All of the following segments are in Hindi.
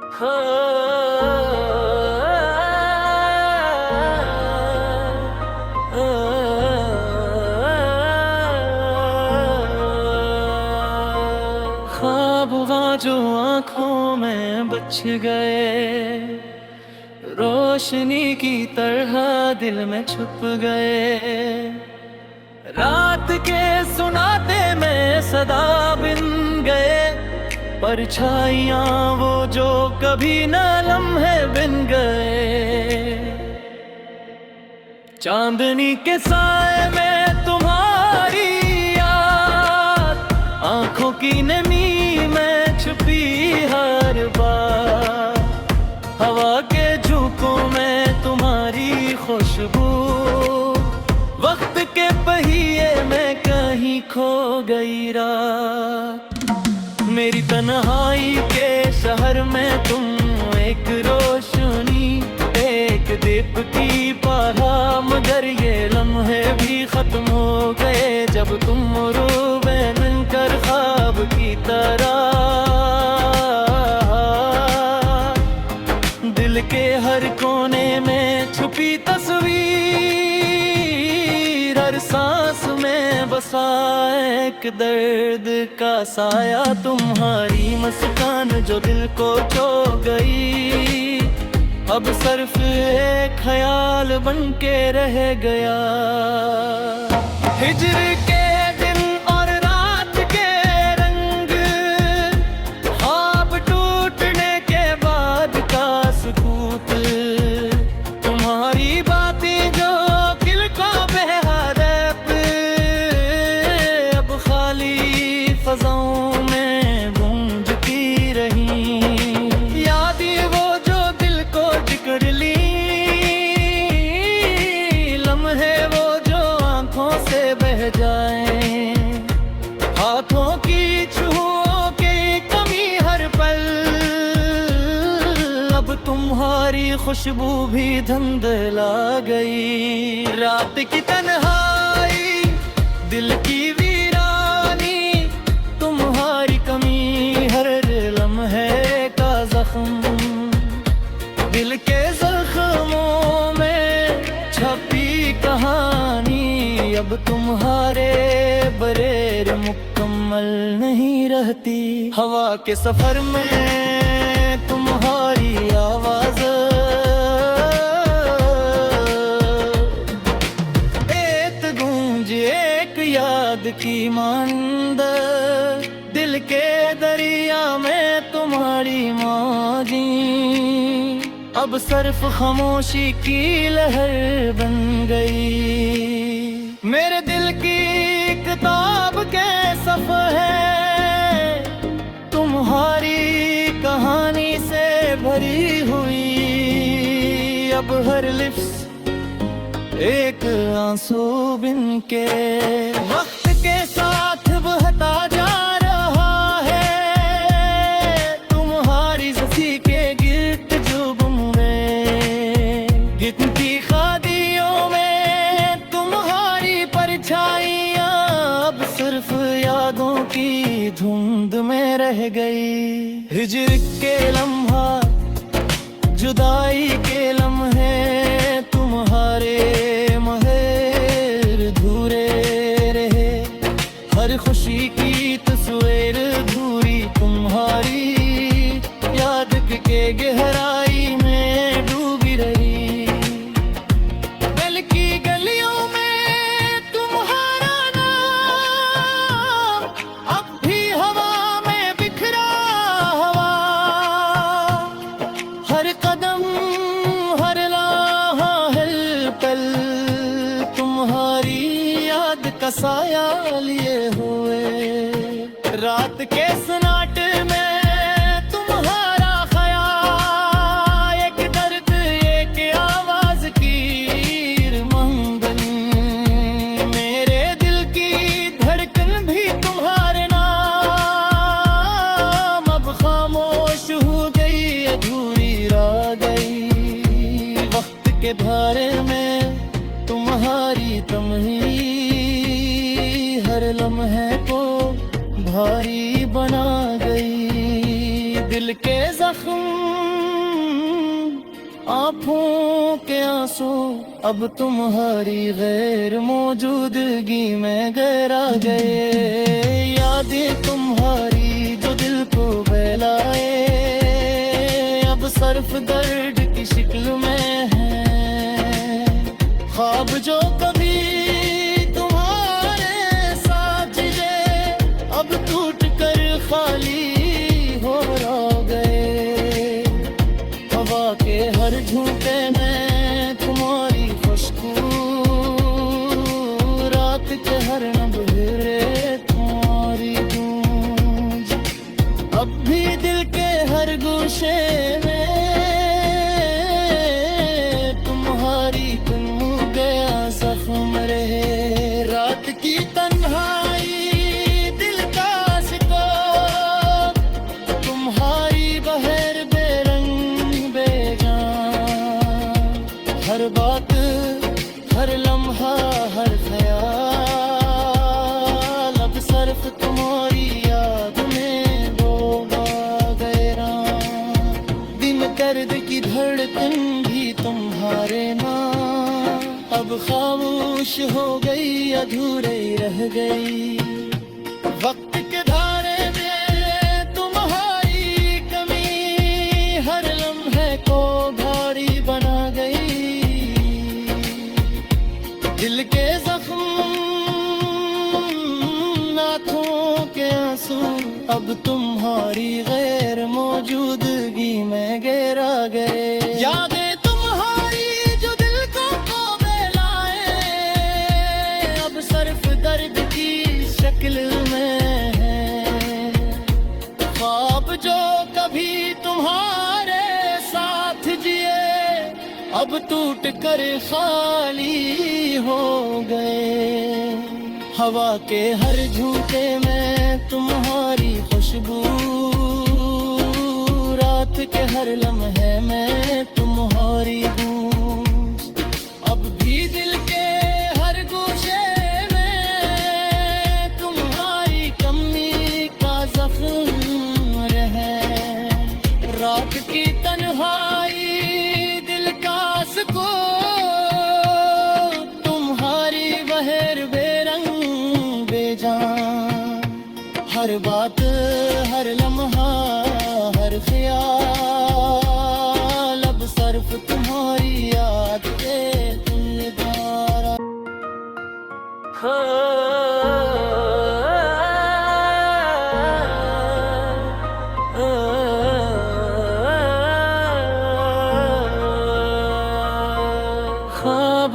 ख्वाब जो आंखों में बच गए, रोशनी की तरह दिल में छुप गए। रात के सुनाते में सदा बिन गए, परछाइयां वो जो कभी न लम्हे बिन गए। चांदनी के साए में तुम्हारी याद, आंखों की नमी में छुपी हर बार। हवा के झोंकों में तुम्हारी खुशबू, वक्त के पहिए में कहीं खो गई रात। मेरी तन्हाई के शहर में तुम एक रोशनी, एक दीप की तरह, मगर ये लम्हे भी खत्म हो गए जब तुम रूबे बनकर ख्वाब की तरह। दिल के हर कोने में छुपी तस्वीर, हर सांस में बसा एक दर्द का साया। तुम्हारी मुस्कान जो दिल को छू गई, अब सिर्फ एक ख्याल बन के रह गया। हिज्र के दिन और रात के रंग, ख्वाब टूटने के बाद का सुकूत, तुम्हारी बातें जो दिल को बेहद, अब खाली फजाओं में गूंजती रही। यादें वो जो दिल को जिक्र ली, लम्हे वो जो आंखों से बह जाए। हाथों की छुओं की कमी हर पल, अब तुम्हारी खुशबू भी धुंधला गई। रात की तन्हाई, दिल की वीरानी, तुम्हारी कमी हर लम्हे का जख्म। दिल के जख्मों में छपी कहानी, अब तुम्हारे बरेर मुकम्मल नहीं रहती। हवा के सफर में तुम्हारी आवाज, एक गूंज एक याद की मांद। दिल के दरिया में तुम्हारी मौजी, अब सिर्फ खामोशी की लहर बन गई। मेरे दिल की किताब के सफ़हे तुम्हारी कहानी से भरी हुई, अब हर लिप्स एक आंसू बिन के। वक्त के साथ बहता जा रहा है तुम्हारी ज़िंदगी के गिर्द जुर्म में। गिनती खादियों में तुम्हारी परछाइयां, अब सिर्फ यादों की धुंध में रह गई। हिज्र के लम्हा, जुदाई के लम्हे, तुम्हारे महर धूरे रहे। हर खुशी की तस्वीर धूरी, तुम्हारी याद के गहराई में डूबी रही। दिल की गलियों में तुम्हारा नाम, अब भी हवा में बिखरा हुआ। हर कदम हर लम्हा हर पल, तुम्हारी याद का साया लिए हुए। रात के सन्नाटे में तुम्हारा ख्याल, एक दर्द एक आवाज की मंगन। मेरे दिल की धड़कन भी तुम्हारे नाम, अब खामोश हो गई, अधूरी रह गई। वक्त के बारे में तुम्हारी तमही, हर लम्हे को भारी बना गई। दिल के जख्म आँखों के आंसू अब तुम्हारी गैर मौजूदगी में गहरा गए। यादें तुम्हारी जो दिल को बहलाए अब सिर्फ दर्द की शक्ल में है। ख्वाब जो कभी तुम्हारे साथ थे अब टूट कर खाली हो गए। हवा के हर झोंके में तुम्हारी खुशबू, रात के हर नबेरे तुम्हारी गूंज। अब भी दिल के हर गोशे में तुम्हारी गुम गया जख्म रहे। रात की तन्हाई दिल का सिको तुम्हारी बहर बेरंग बेजान। हर बात हर लम्हा हर ख्याल अब सिर्फ तुम्हारी याद में डूबा गया। दिन दर्द की धड़कन भी तुम्हारे नाम अब खामोश हो गई, अधूरे रह गई। वक्त के धारे में तुम्हारी कमी हर लम्हे को भारी बना गई। दिल के जख्म आँखों के आंसू अब तुम्हारी गैर मौजूदगी में गहरा गए। यादें तुम्हारी जो दिल को बहलाए अब सिर्फ दर्द की शक्ल में है। ख्वाब जो कभी तुम्हारे साथ जिए अब टूट कर खाली हो गए। हवा के हर झोंके में तुम्हारी खुशबू, रात के हर लम्हे में तुम्हारी गूंज। अब भी दिल के हर गोशे में तुम्हारी कमी का जख्म रहे। रात की तन्हाई दिल का सुकून तुम्हारी बहर बेरंग बेजान। हर बात हर लम्हा हर ख्याल अब सिर्फ तुम्हारी याद के दिलदार। ख्वाब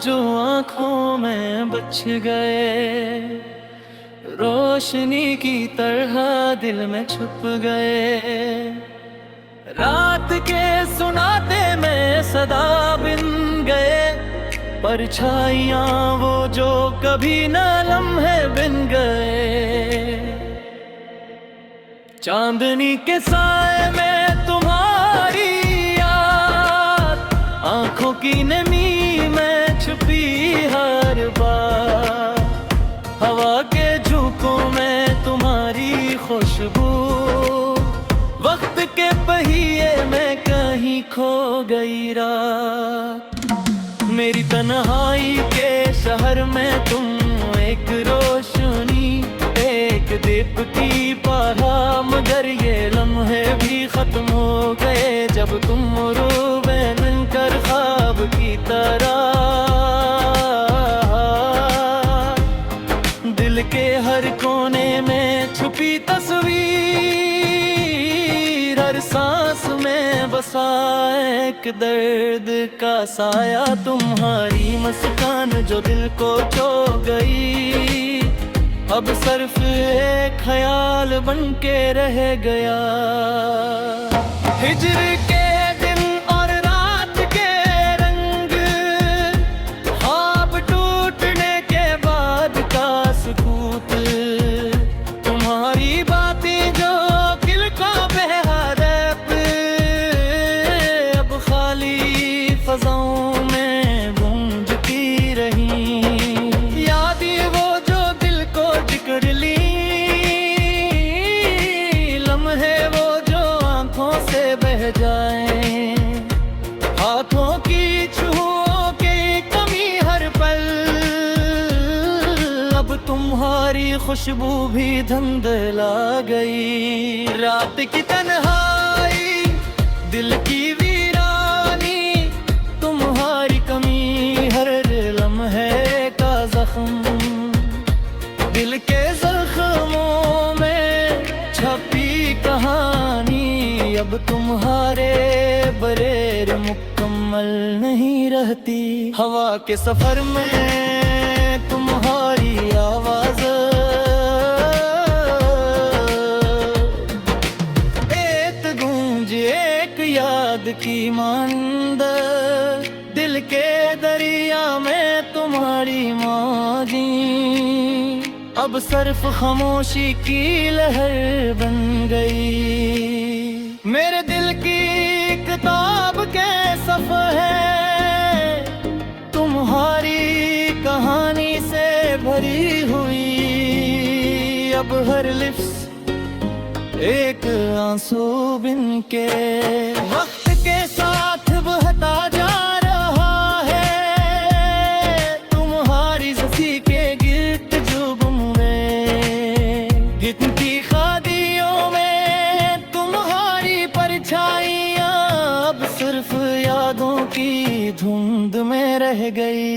जो आँखों में बच गए, रोशनी की तरह दिल में छुप गए। रात के सुनाते में सदा बिन गए, परछाइयाँ वो जो कभी न लम्हे बिन गए। चांदनी के साए में तुम्हारी याद, आँखों की नमी में छुपी हर बार। हवा के झोंकों में तुम्हारी खुशबू, वक्त के पहिए में कहीं खो गई रात। मेरी तन्हाई के शहर में तुम एक रोशनी, एक दीप की तरह, मगर ये लम्हे भी खत्म हो गए जब तुम रूबे बनकर ख्वाब की तरह। दिल के हर कोने में छुपी तस्वीर, हर सांस में बसा एक दर्द का साया। तुम्हारी मुस्कान जो दिल को छू गई, अब सिर्फ एक ख्याल बन के रह गया। हिजर के दिन और रात के रंग, ख्वाब टूटने के बाद का सुकूत, तुम्हारी बातें जो दिल को बेहद अब खाली फजाओं में गूंजती रही। यादें वो जो दिल को जिक्र ली, लम्हे वो जो आंखों से बह जाए। खुशबू भी धुंधला गई। रात की तन्हाई, दिल की वीरानी, तुम्हारी कमी हर लम्हे का जख्म, दिल के जख्मों में छपी कहानी। अब तुम्हारे बरेर मुकम्मल नहीं रहती। हवा के सफर में तुम्हारी आवाज एक गूंज, एक याद की मांद, दिल के दरिया में तुम्हारी मौजी अब सिर्फ खामोशी की लहर बन गई। मेरे दिल की किताब के सफ़े तुम्हारी कहानी से भरी हुई। अब हर लिप्स एक आंसू बिन के वक्त के साथ बहता जा रहा है। तुम्हारी ज़िंदगी के गिर्द जुर्म में गिनती खादियों में तुम्हारी परछाइयाँ अब सिर्फ यादों की धुंध में रह गई।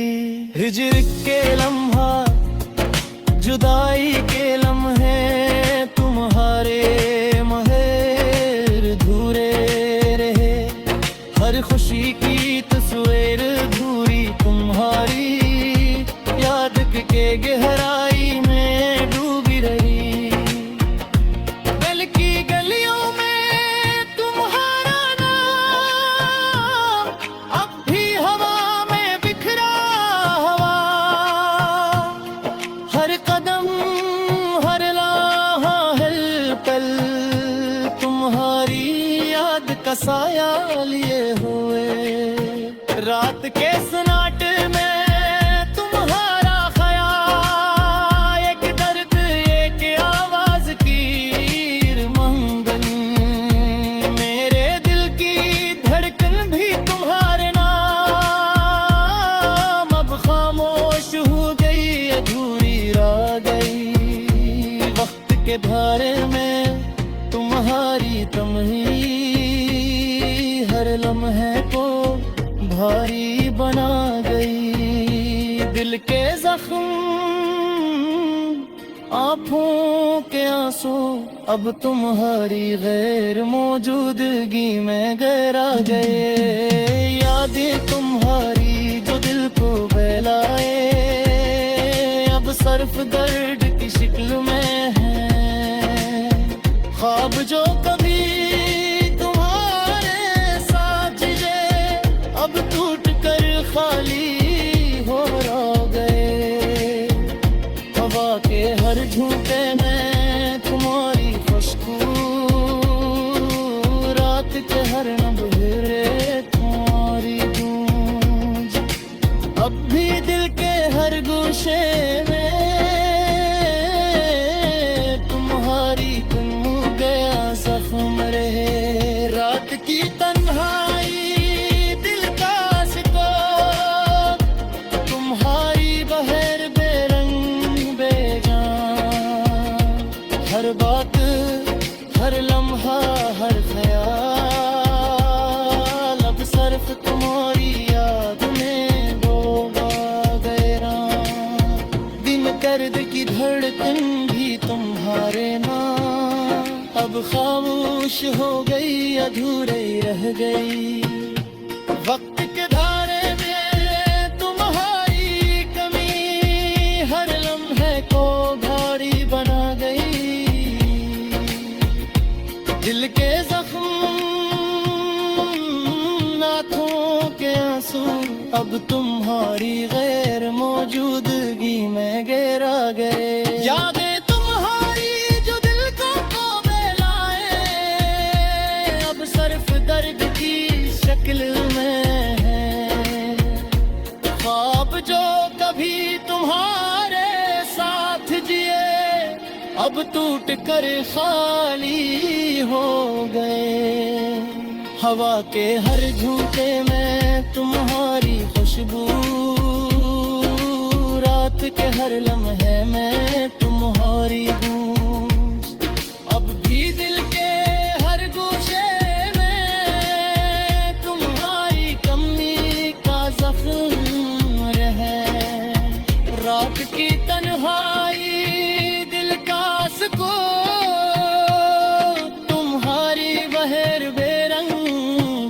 हिजर के लम्हा, जुदाई के लम्हे, तुम्हारे महर धूरे रहे। हर खुशी की तस्वीर धूरी तुम्हारी याद के गहराई में डूबी रही। दिल की गलियों में तुम्हारा नाम अब भी हवा में बिखरा हुआ। हर कदम, हर लम्हा, हर पल तुम्हारी याद का साया लिए हुए। रात के सन्नाटे में तुम्हारा ख्याल, एक दर्द, एक आवाज की मंगन। मेरे दिल की धड़कन भी तुम्हारे नाम अब खामोश हो गई, अधूरी रह गई। वक्त के भारे में तुम्हारी तमही हर लम्हे को भारी बना गई। दिल के जख्म, आँखों के आंसू अब तुम्हारी गैर मौजूदगी में गहरा गए। यादें तुम्हारी जो दिल को बहलाए अब सिर्फ दर्द की शक्ल में है। ख्वाब जो कभी तुम्हारे साथ जिए अब टूट कर खाली हो गए। हवा के हर झोंके में तुम्हारी खुशबू, रात के हर नबेरे तुम्हारी गूंज अब भी दिल के हर गोशे में तुम्हारी गुम गया जख्म रहे। रात की तन्हाई, दिल का शिकवा, तुम्हारी बहर बेरंग बेजान। हर बात, हर लम्हा, हर ख्याल अब सिर्फ तुम्हारी याद में डूबा गया। दिन दर्द की धड़कन भी तुम्हारे नाम अब खामोश हो गई, अधूरे रह गई। वक्त के धारे में तुम्हारी कमी हर लम्हे को भारी बना गई। दिल के जख्म, आँखों के आंसू अब तुम्हारी गैर मौजूदगी में गहरा गए। यादें तुम्हारी जो दिल को बहलाए अब सिर्फ दर्द की शक्ल में है। ख्वाब जो कभी तुम्हारे साथ जिए अब टूट कर खाली हो गए। हवा के हर झोंके में तुम्हारी खुशबू, रात के हर लम्हे में तुम तुम्हारी गूंज अब भी दिल के हर गोशे में तुम्हारी कमी का जख्म रहे। रात की तन्हाई दिल का सुकून तुम्हारी बहर बेरंग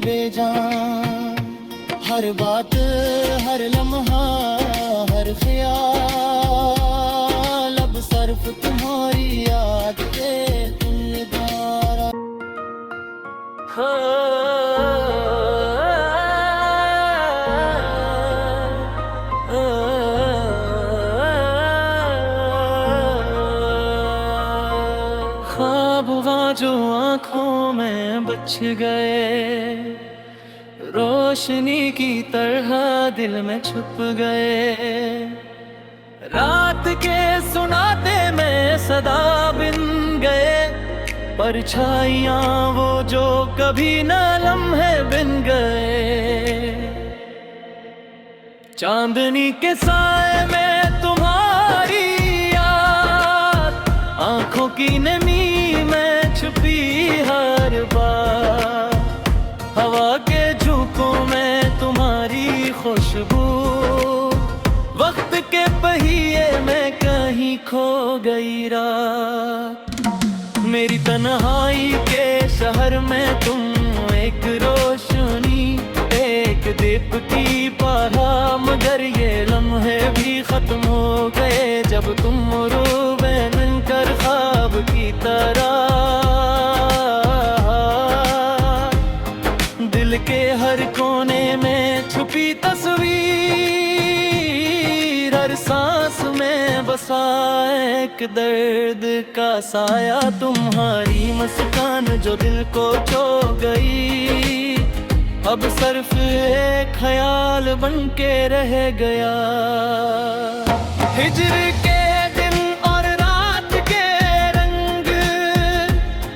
बेजान। हर बात हर लम्हा हर ख्याल अब सर्फ तुम्हारी याद पे दिलदार। ख्वाब जो आँखों में बच गए, रोशनी की तरह दिल में छुप गए। रात के सुनाते में सदा बिन गए, परछाइयाँ वो जो कभी न लम्हे बिन गए। चांदनी के साए में तुम्हारी याद, आँखों की नमी में छुपी हर बार। हवा के झोंकों में तुम्हारी खुशबू, वक्त के पहिए में कहीं खो गई रात। मेरी तन्हाई के शहर में तुम एक रोशनी, एक दीप की पारा, मगर ये लम्हे भी खत्म हो गए जब तुम रूबे मिलकर ख्वाब की तरह। दिल के हर कोने में छुपी तस्वीर, हर सांस में बसा एक दर्द का साया। तुम्हारी मुस्कान जो दिल को छू गई, अब सिर्फ एक ख्याल बन के रह गया। हिज्र के दिन और रात के रंग,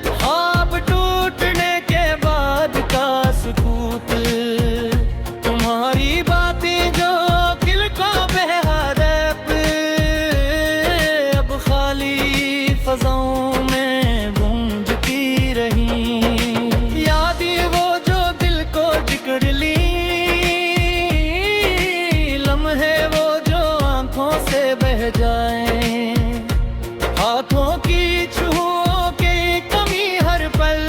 ख्वाब टूटने के बाद का सुकूत, तुम्हारी बातें जो दिल को बेहद अब खाली फजाओं में गूंजती रही। यादें वो जो दिल को जिक्र ली, लम्हे वो जो आंखों से बह जाए। हाथों की छुओं की कमी हर पल,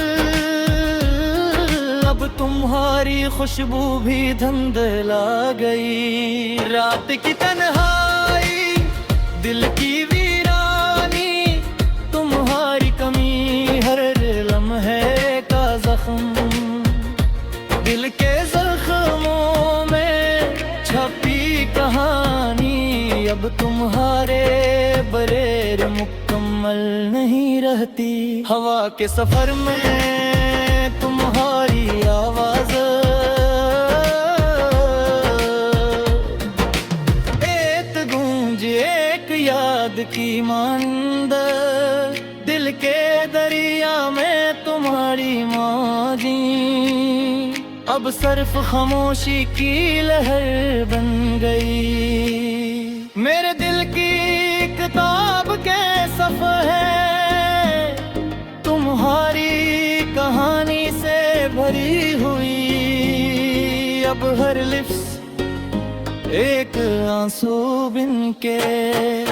अब तुम्हारी खुशबू भी धुंधला गई। रात की तन्हाई दिल की वीरानी, तुम्हारी कमी हर लम्हे का जख्म। दिल के जख्मों में छपी कहानी, अब तुम्हारे बरेर मुकम्मल नहीं रहती। हवा के सफर में तुम्हारी आवाज एक गूंज एक याद की मांद। दिल के दरिया में तुम्हारी मौजी, अब सिर्फ खामोशी की लहर बन गई। मेरे दिल की किताब के सफ़हे तुम्हारी कहानी से भरी हुई, अब हर लिप्स एक आंसू बिन के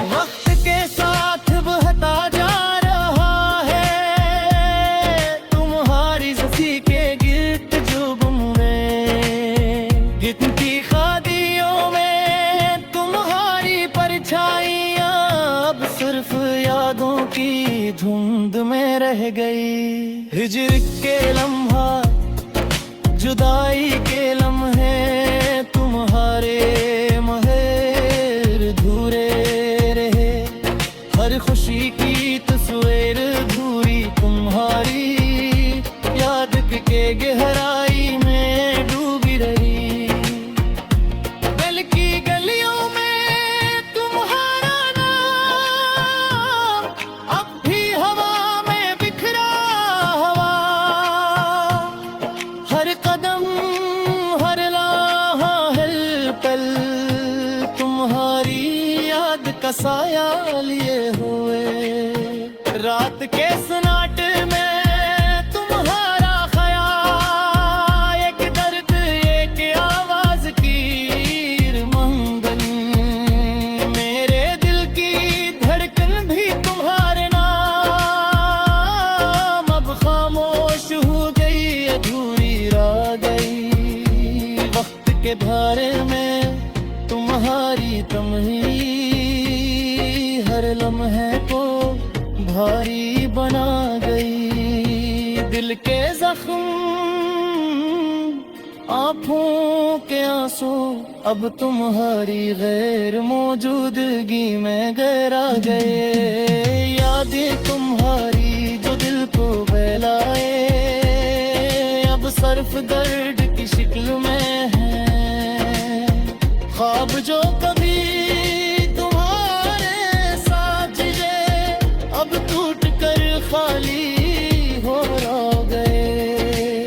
वक्त के साथ बहता जा रहा है। तुम्हारी हंसी के गिर्द जो गुम गए, गिनती खादियों में तुम्हारी परछाइयाँ अब सिर्फ यादों की धुंध में रह गई। हिज्र के लम्हा जुदाई के लम्हे तुम्हारे महर धूरे रहे। हर खुशी की तस्वीर धूरी तुम्हारी याद के गहराई में डूबी रही। दिल की गलियों में तुम्हारा नाम अब भी हवा में बिखरा हुआ। हर कदम हर लम्हा हर पल तुम्हारी याद का साया लिए हुए। के सन्नाटे में तुम्हारा ख्याल, एक दर्द एक आवाज की मंगन, मेरे दिल की धड़कन भी तुम्हारे नाम। अब खामोश हो गई अधूरी रह गई, वक्त के भारे में तुम्हारी तमही हर लम्हे को भारी बना गई। दिल के जख्म आँखों के आंसू अब तुम्हारी गैर मौजूदगी में गहरा गए। यादें तुम्हारी जो दिल को बहलाए, अब सिर्फ दर्द की शक्ल में है। ख्वाब जो कभी तुम्हारे साथ जिए, अब टूट कर खाली हो गए।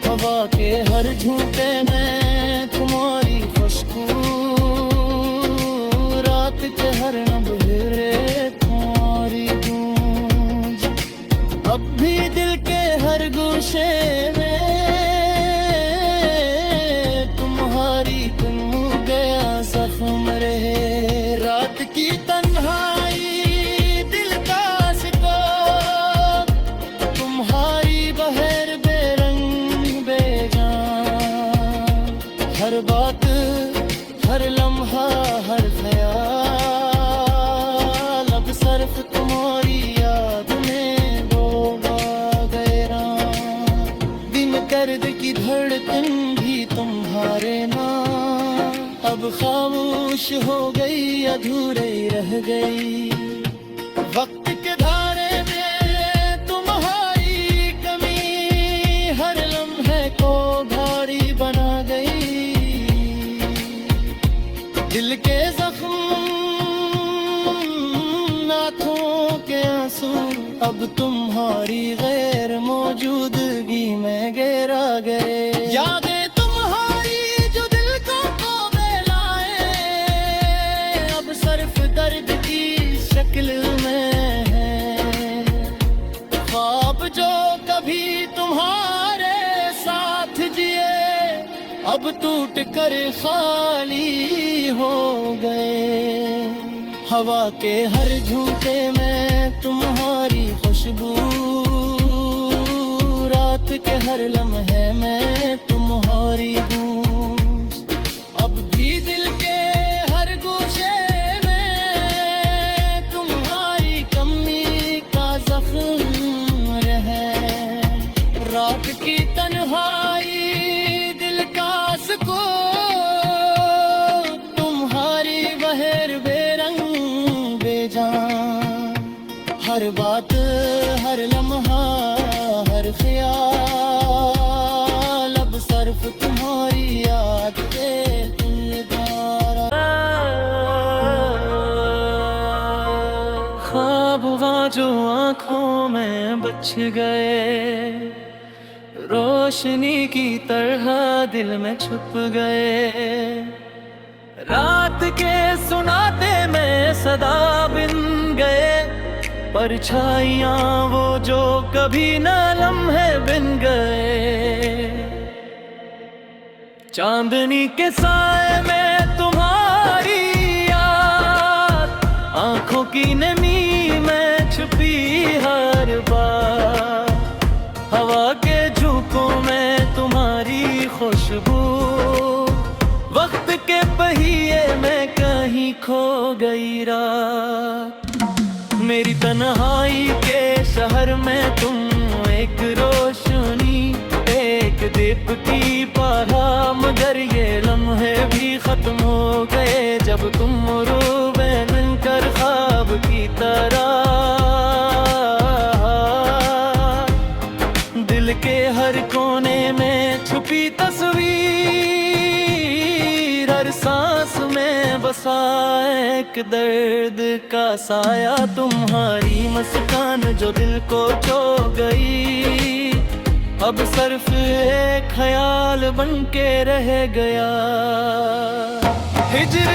हवा के हर झूठे में तुम्हारी खुशबू, रात के हर नबेरे तुम्हारी गूंज। अब भी दिल के हर गोशे में तुम्हारी गया जख्म रहे। रात की तन्हाई दिल का सिको, तुम्हारी बहर बेरंग बेजान। हर बात हर लम्हा हर ख्याल, अब सिर्फ तुम्हारी याद में डूबा गया। दिन दर्द की धड़कन भी तुम्हारे नाम, अब खामोश हो गई अधूरे रह गई। वक्त के धारे में तुम्हारी कमी हर लम्हे को भारी बना गई। दिल के जख्म आँखों के आंसू अब तुम्हारी गैर मौजूदगी में गहरा गए। यादें तुम्हारी जो दिल को बहलाए, अब सिर्फ दर्द की शक्ल में है। ख्वाब जो कभी तुम्हारे साथ जिए, अब टूट कर खाली हो गए। हवा के हर झूठे में तुम्हारी खुशबू, रात के हर लम्हे में तुम्हारी गूंज। अब भी दिल के हर गोशे में तुम्हारी कमी का जख्म रहे। रात की तन्हाई दिल का सुकून, तुम्हारी बहर बेरंग बेजान। हर बात हर लम्हा हर ख्याल, अब सिर्फ तुम्हारी याद के ख्वाब जो आँखों में बच गए, रोशनी की तरह दिल में छुप गए। रात के सुनाते में सदा बिन गए, परछाइयाँ वो जो कभी न लम्हे बिन गए। चांदनी के साए में तुम्हारी याद, आँखों की नमी में छुपी हर बार। हवा के झोंकों में तुम्हारी खुशबू, वक्त के पहिए में कहीं खो गई रात। मेरी तन्हाई के शहर में तुम एक रोशनी, एक दीप की पारा, मगर ये लम्हे भी खत्म हो गए जब तुम रूबे मिलकर ख्वाब की तरह। दिल के हर कोने में छुपी तस्वीर, हर सांस में बसा एक दर्द का साया। तुम्हारी मुस्कान जो दिल को छू गई, अब सिर्फ एक ख्याल बन के रह गया। हिज्र